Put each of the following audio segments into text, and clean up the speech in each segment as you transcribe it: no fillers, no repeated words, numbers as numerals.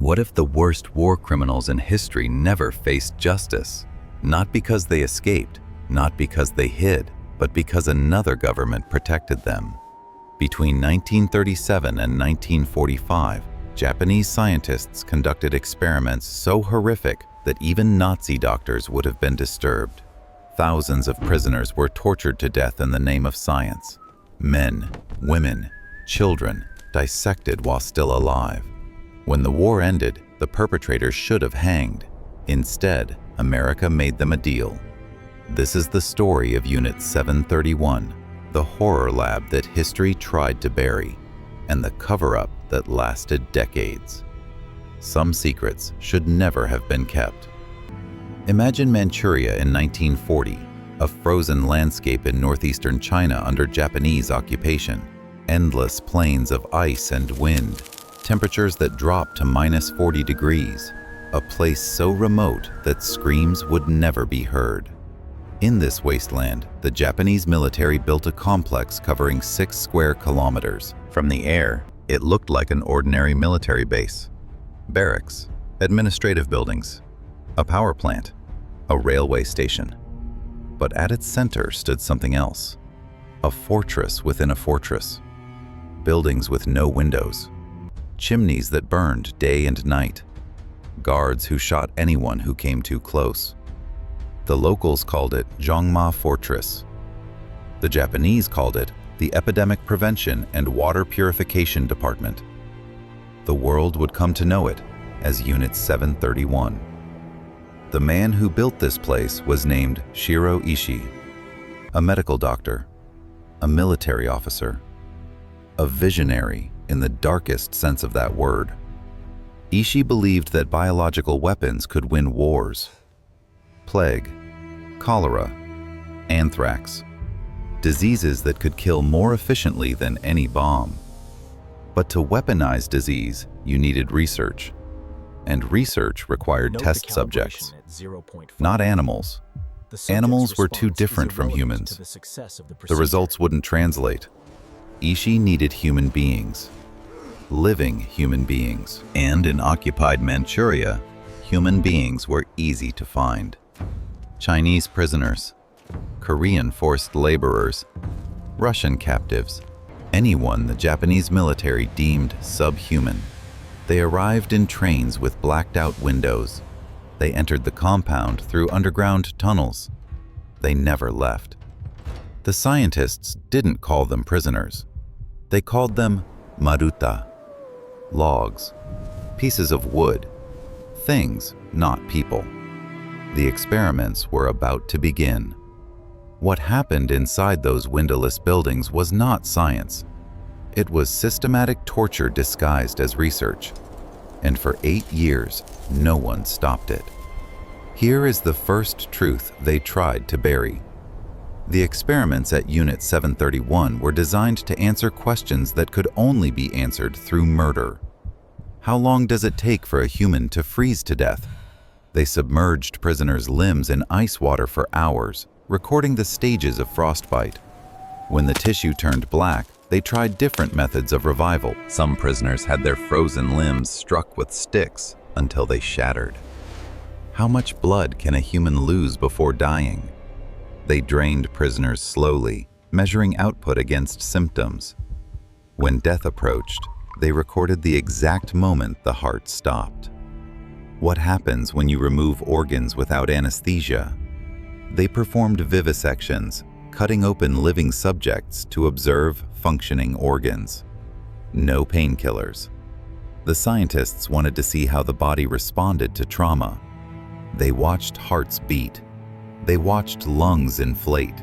What if the worst war criminals in history never faced justice? Not because they escaped, not because they hid, but because another government protected them. Between 1937 and 1945, Japanese scientists conducted experiments so horrific that even Nazi doctors would have been disturbed. Thousands of prisoners were tortured to death in the name of science. Men, women, children, dissected while still alive. When the war ended, the perpetrators should have hanged. Instead, America made them a deal. This is the story of Unit 731, the horror lab that history tried to bury, and the cover-up that lasted decades. Some secrets should never have been kept. Imagine Manchuria in 1940, a frozen landscape in northeastern China under Japanese occupation. Endless plains of ice and wind, temperatures that drop to -40 degrees, a place so remote that screams would never be heard. In this wasteland, the Japanese military built a complex covering 6 square kilometers. From the air, it looked like an ordinary military base. Barracks, administrative buildings, a power plant, a railway station. But at its center stood something else. A fortress within a fortress. Buildings with no windows. Chimneys that burned day and night. Guards who shot anyone who came too close. The locals called it Zhongma Fortress. The Japanese called it the Epidemic Prevention and Water Purification Department. The world would come to know it as Unit 731. The man who built this place was named Shiro Ishii, a medical doctor, a military officer, a visionary in the darkest sense of that word. Ishii believed that biological weapons could win wars. Plague, cholera, anthrax, diseases that could kill more efficiently than any bomb. But to weaponize disease, you needed research. And research required test subjects, not animals. Animals were too different from humans. The results wouldn't translate. Ishii needed human beings, living human beings. And in occupied Manchuria, human beings were easy to find. Chinese prisoners, Korean forced laborers, Russian captives, anyone the Japanese military deemed subhuman. They arrived in trains with blacked-out windows. They entered the compound through underground tunnels. They never left. The scientists didn't call them prisoners. They called them maruta, logs, pieces of wood, things, not people. The experiments were about to begin. What happened inside those windowless buildings was not science. It was systematic torture disguised as research. And for 8 years, no one stopped it. Here is the first truth they tried to bury. The experiments at Unit 731 were designed to answer questions that could only be answered through murder. How long does it take for a human to freeze to death? They submerged prisoners' limbs in ice water for hours, recording the stages of frostbite. When the tissue turned black, they tried different methods of revival. Some prisoners had their frozen limbs struck with sticks until they shattered. How much blood can a human lose before dying? They drained prisoners slowly, measuring output against symptoms. When death approached, they recorded the exact moment the heart stopped. What happens when you remove organs without anesthesia? They performed vivisections, cutting open living subjects to observe functioning organs. No painkillers. The scientists wanted to see how the body responded to trauma. They watched hearts beat. They watched lungs inflate.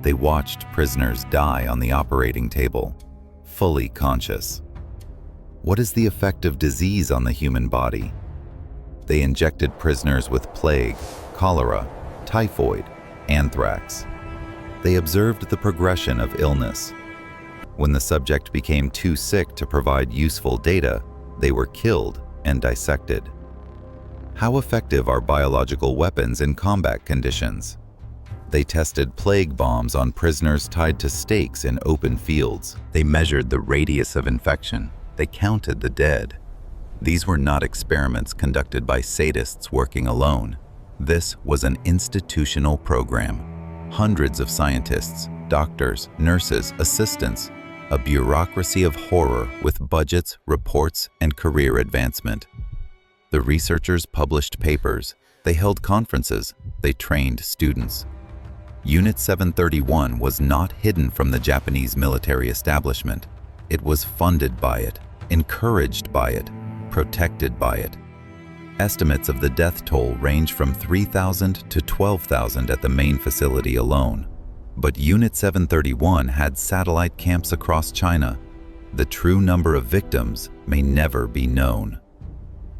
They watched prisoners die on the operating table, fully conscious. What is the effect of disease on the human body? They injected prisoners with plague, cholera, typhoid, anthrax. They observed the progression of illness. When the subject became too sick to provide useful data, they were killed and dissected. How effective are biological weapons in combat conditions? They tested plague bombs on prisoners tied to stakes in open fields. They measured the radius of infection. They counted the dead. These were not experiments conducted by sadists working alone. This was an institutional program. Hundreds of scientists, doctors, nurses, assistants, a bureaucracy of horror with budgets, reports, and career advancement. The researchers published papers, they held conferences, they trained students. Unit 731 was not hidden from the Japanese military establishment. It was funded by it, encouraged by it, protected by it. Estimates of the death toll range from 3,000 to 12,000 at the main facility alone. But Unit 731 had satellite camps across China. The true number of victims may never be known.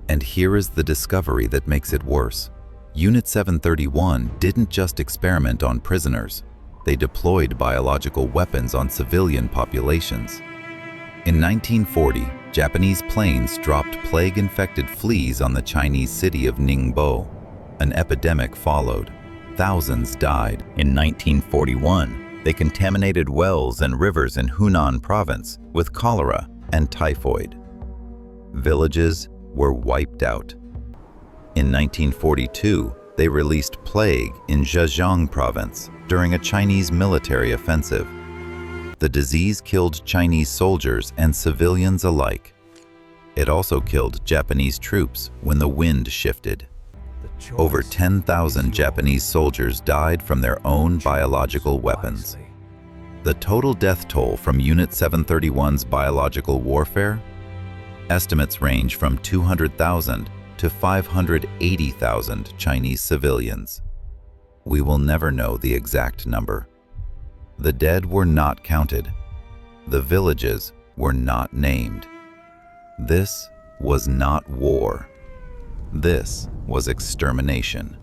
And here is the discovery that makes it worse. Unit 731 didn't just experiment on prisoners. They deployed biological weapons on civilian populations. In 1940, Japanese planes dropped plague-infected fleas on the Chinese city of Ningbo. An epidemic followed. Thousands died. In 1941, they contaminated wells and rivers in Hunan province with cholera and typhoid. Villages were wiped out. In 1942, they released plague in Zhejiang province during a Chinese military offensive. The disease killed Chinese soldiers and civilians alike. It also killed Japanese troops when the wind shifted. Over 10,000 Japanese soldiers died from their own biological weapons. The total death toll from Unit 731's biological warfare? Estimates range from 200,000 to 580,000 Chinese civilians. We will never know the exact number. The dead were not counted. The villages were not named. This was not war. This was extermination.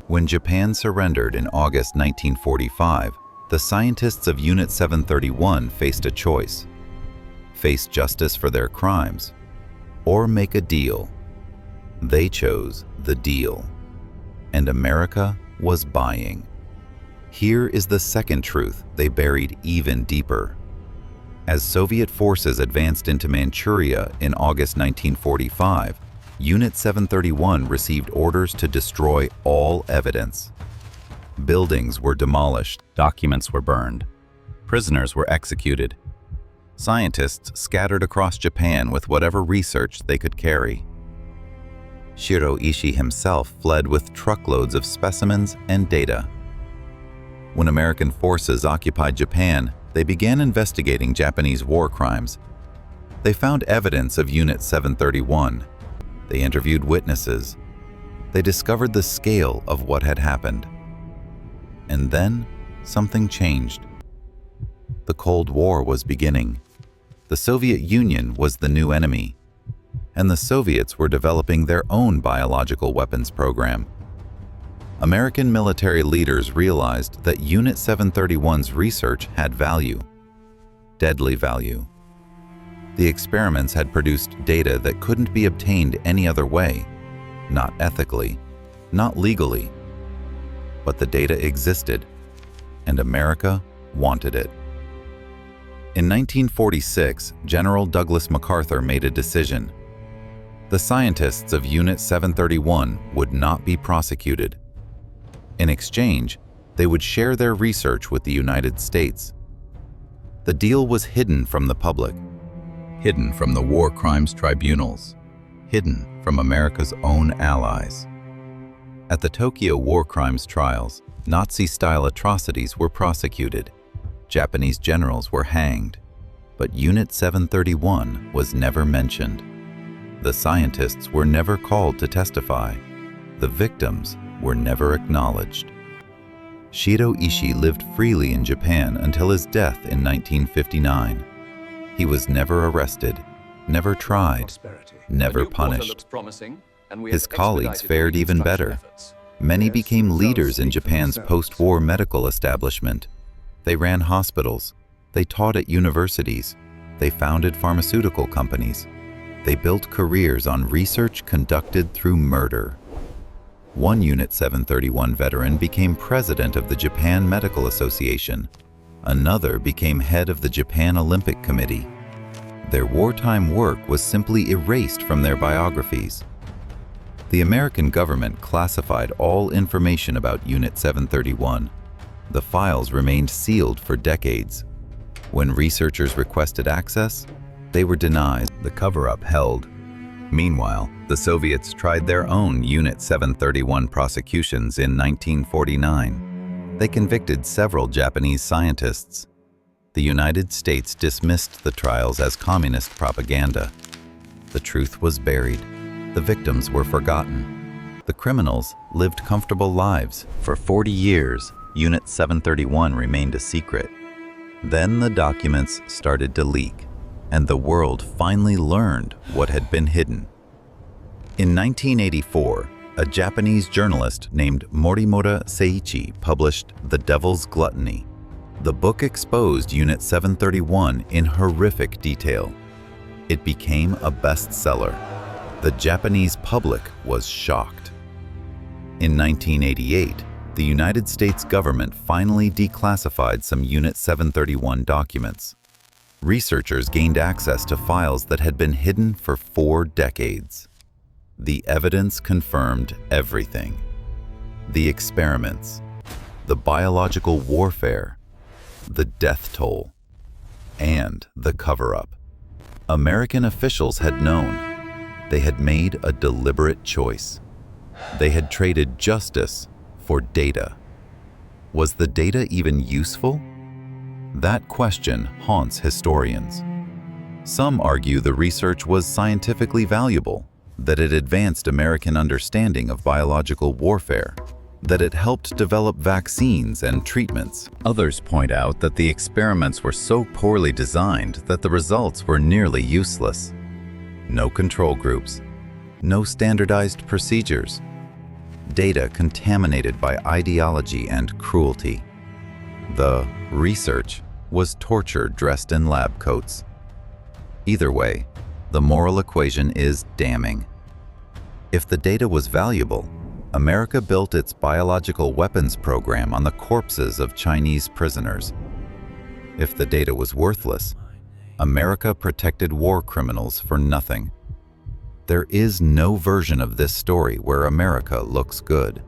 When Japan surrendered in August 1945, the scientists of Unit 731 faced a choice: face justice for their crimes, or make a deal. They chose the deal, and America was buying. Here is the second truth they buried even deeper. As Soviet forces advanced into Manchuria in August 1945, Unit 731 received orders to destroy all evidence. Buildings were demolished, documents were burned, prisoners were executed. Scientists scattered across Japan with whatever research they could carry. Shiro Ishii himself fled with truckloads of specimens and data. When American forces occupied Japan, they began investigating Japanese war crimes. They found evidence of Unit 731. They interviewed witnesses. They discovered the scale of what had happened. And then something changed. The Cold War was beginning. The Soviet Union was the new enemy, and the Soviets were developing their own biological weapons program. American military leaders realized that Unit 731's research had value, deadly value. The experiments had produced data that couldn't be obtained any other way, not ethically, not legally. But the data existed, and America wanted it. In 1946, General Douglas MacArthur made a decision. The scientists of Unit 731 would not be prosecuted. In exchange, they would share their research with the United States. The deal was hidden from the public, hidden from the war crimes tribunals, hidden from America's own allies. At the Tokyo War Crimes trials, Nazi-style atrocities were prosecuted. Japanese generals were hanged, but Unit 731 was never mentioned. The scientists were never called to testify. The victims were never acknowledged. Shiro Ishii lived freely in Japan until his death in 1959. He was never arrested, never tried, never punished. His colleagues fared even better. Many became leaders in Japan's post-war medical establishment. They ran hospitals, they taught at universities, they founded pharmaceutical companies. They built careers on research conducted through murder. One Unit 731 veteran became president of the Japan Medical Association. Another became head of the Japan Olympic Committee. Their wartime work was simply erased from their biographies. The American government classified all information about Unit 731. The files remained sealed for decades. When researchers requested access, they were denied. The cover-up held. Meanwhile, the Soviets tried their own Unit 731 prosecutions in 1949. They convicted several Japanese scientists. The United States dismissed the trials as communist propaganda. The truth was buried. The victims were forgotten. The criminals lived comfortable lives. For 40 years, Unit 731 remained a secret. Then the documents started to leak, and the world finally learned what had been hidden. In 1984, a Japanese journalist named Morimura Seiichi published The Devil's Gluttony. The book exposed Unit 731 in horrific detail. It became a bestseller. The Japanese public was shocked. In 1988, the United States government finally declassified some Unit 731 documents. Researchers gained access to files that had been hidden for 4 decades. The evidence confirmed everything. The experiments, the biological warfare, the death toll, and the cover-up. American officials had known. They had made a deliberate choice. They had traded justice for data. Was the data even useful? That question haunts historians. Some argue the research was scientifically valuable, that it advanced American understanding of biological warfare, that it helped develop vaccines and treatments. Others point out that the experiments were so poorly designed that the results were nearly useless. No control groups, no standardized procedures, data contaminated by ideology and cruelty. The research was torture dressed in lab coats. Either way, the moral equation is damning. If the data was valuable, America built its biological weapons program on the corpses of Chinese prisoners. If the data was worthless, America protected war criminals for nothing. There is no version of this story where America looks good.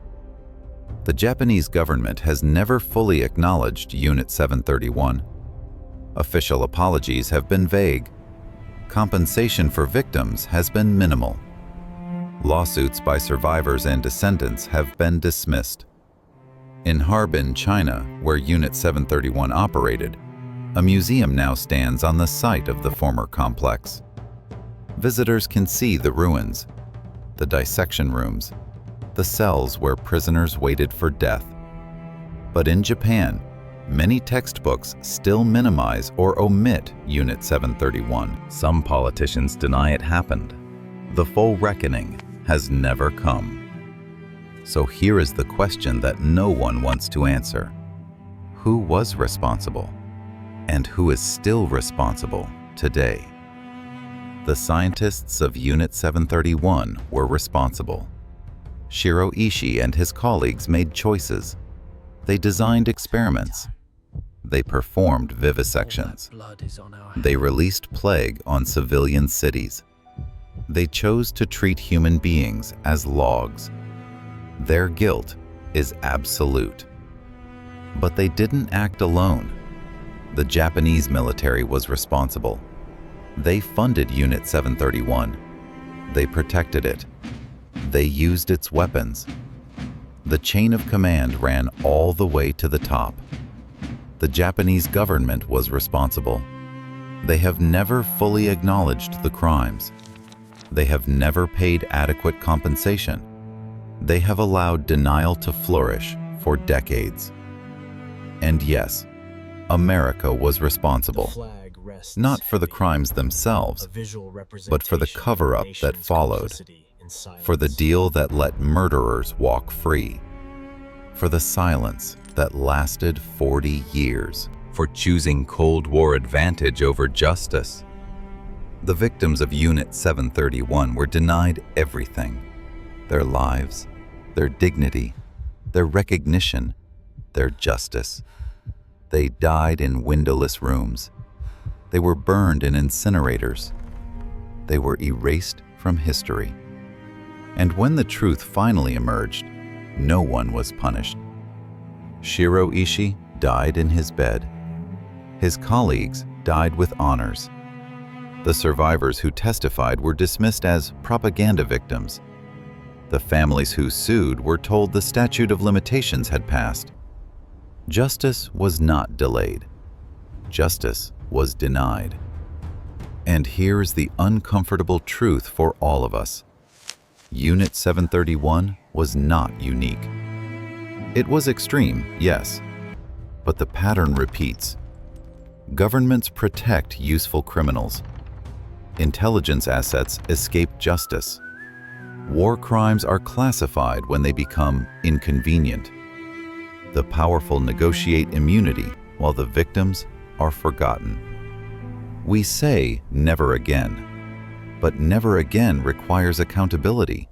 The Japanese government has never fully acknowledged Unit 731. Official apologies have been vague. Compensation for victims has been minimal. Lawsuits by survivors and descendants have been dismissed. In Harbin, China, where Unit 731 operated, a museum now stands on the site of the former complex. Visitors can see the ruins, the dissection rooms, the cells where prisoners waited for death. But in Japan, many textbooks still minimize or omit Unit 731. Some politicians deny it happened. The full reckoning has never come. So here is the question that no one wants to answer. Who was responsible? And who is still responsible today? The scientists of Unit 731 were responsible. Shiro Ishii and his colleagues made choices. They designed experiments. They performed vivisections. They released plague on civilian cities. They chose to treat human beings as logs. Their guilt is absolute. But they didn't act alone. The Japanese military was responsible. They funded Unit 731. They protected it. They used its weapons. The chain of command ran all the way to the top. The Japanese government was responsible. They have never fully acknowledged the crimes. They have never paid adequate compensation. They have allowed denial to flourish for decades. And yes, America was responsible, not for the crimes themselves, but for the cover-up that followed, for the deal that let murderers walk free, for the silence that lasted 40 years, for choosing Cold War advantage over justice. The victims of Unit 731 were denied everything: their lives, their dignity, their recognition, their justice. They died in windowless rooms. They were burned in incinerators. They were erased from history. And when the truth finally emerged, no one was punished. Shiro Ishii died in his bed. His colleagues died with honors. The survivors who testified were dismissed as propaganda victims. The families who sued were told the statute of limitations had passed. Justice was not delayed. Justice was denied. And here's the uncomfortable truth for all of us. Unit 731 was not unique. It was extreme, yes, but the pattern repeats. Governments protect useful criminals. Intelligence assets escape justice. War crimes are classified when they become inconvenient. The powerful negotiate immunity while the victims are forgotten. We say never again, but never again requires accountability.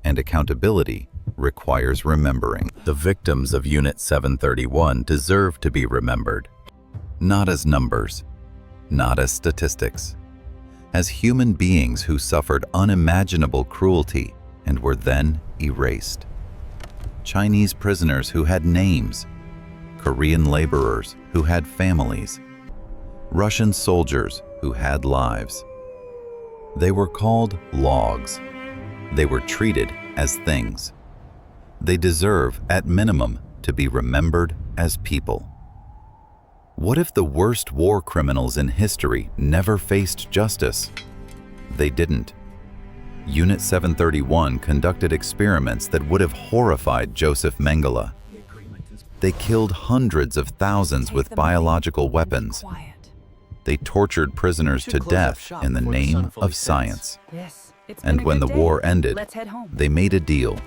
And accountability requires remembering. The victims of Unit 731 deserve to be remembered. Not as numbers, not as statistics. As human beings who suffered unimaginable cruelty and were then erased. Chinese prisoners who had names. Korean laborers who had families. Russian soldiers who had lives. They were called logs. They were treated as things. They deserve, at minimum, to be remembered as people. What if the worst war criminals in history never faced justice? They didn't. Unit 731 conducted experiments that would have horrified Joseph Mengele. They killed hundreds of thousands with biological weapons. They tortured prisoners to death in the name of science. And when the war ended, they made a deal.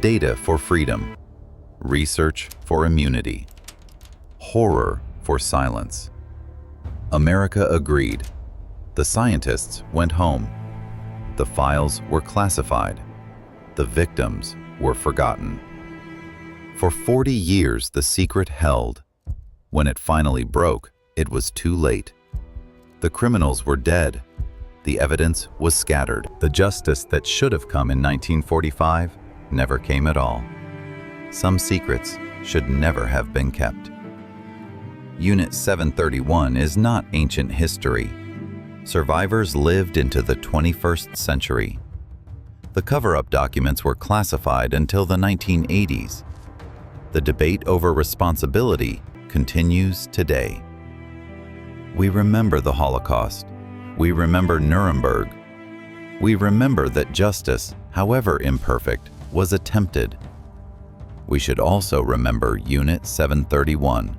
Data for freedom. Research for immunity. Horror for silence. America agreed. The scientists went home. The files were classified. The victims were forgotten. For 40 years, the secret held. When it finally broke, it was too late. The criminals were dead. The evidence was scattered. The justice that should have come in 1945 never came at all. Some secrets should never have been kept. Unit 731 is not ancient history. Survivors lived into the 21st century. The cover-up documents were classified until the 1980s. The debate over responsibility continues today. We remember the Holocaust. We remember Nuremberg. We remember that justice, however imperfect, was attempted. We should also remember Unit 731.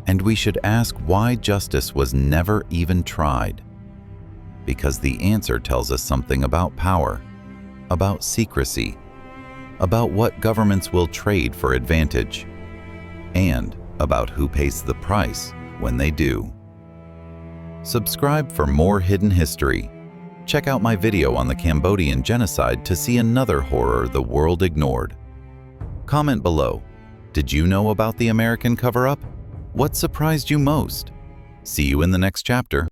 And we should ask why justice was never even tried. Because the answer tells us something about power, about secrecy, about what governments will trade for advantage, and about who pays the price when they do. Subscribe for more hidden history. Check out my video on the Cambodian genocide to see another horror the world ignored. Comment below. Did you know about the American cover-up? What surprised you most? See you in the next chapter.